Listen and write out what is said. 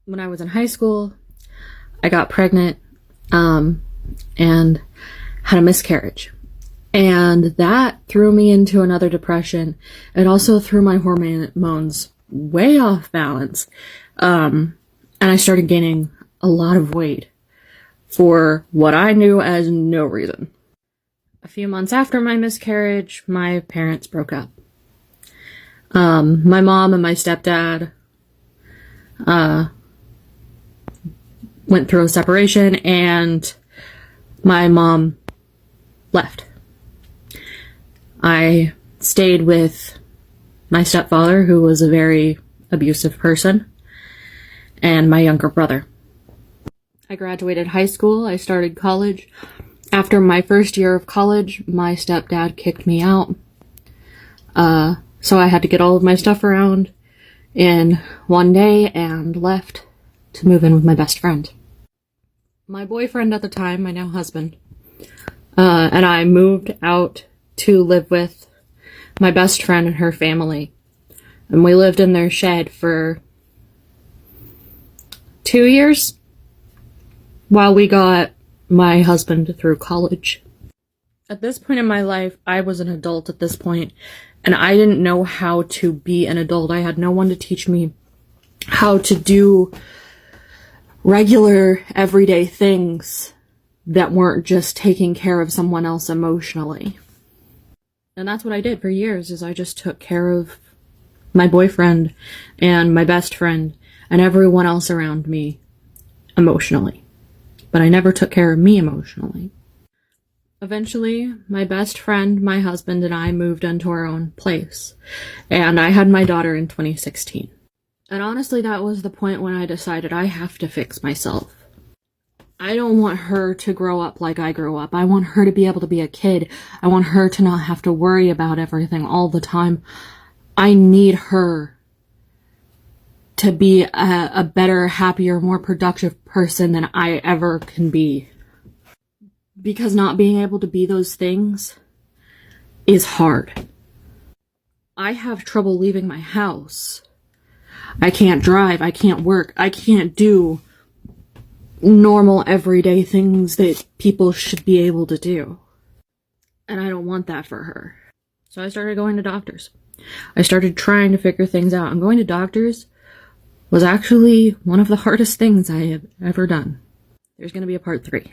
When I was in high school, I got pregnant, and had a miscarriage. And that threw me into another depression. It also threw my hormones way off balance. And I started gaining a lot of weight for what I knew as no reason. A few months after my miscarriage, my parents broke up. My mom and my stepdad went through a separation, and my mom left. I stayed with my stepfather, who was a very abusive person, and my younger brother. I graduated high school. I started college. After my first year of college, my stepdad kicked me out. So I had to get all of my stuff around in one day and left to move in with my best friend. My boyfriend at the time, my now husband, and I moved out to live with my best friend and her family. And we lived in their shed for 2 years while we got my husband through college. At this point in my life, I was an adult at this point, and I didn't know how to be an adult. I had no one to teach me how to do regular, everyday things that weren't just taking care of someone else emotionally. And that's what I did for years, is I just took care of my boyfriend and my best friend and everyone else around me emotionally. But I never took care of me emotionally. Eventually, my best friend, my husband, and I moved into our own place. And I had my daughter in 2016. And honestly, that was the point when I decided I have to fix myself. I don't want her to grow up like I grew up. I want her to be able to be a kid. I want her to not have to worry about everything all the time. I need her to be a better, happier, more productive person than I ever can be. Because not being able to be those things is hard. I have trouble leaving my house. I can't drive, I can't work, I can't do normal everyday things that people should be able to do. And I don't want that for her. So I started going to doctors. I started trying to figure things out. And going to doctors was actually one of the hardest things I have ever done. There's going to be a part 3.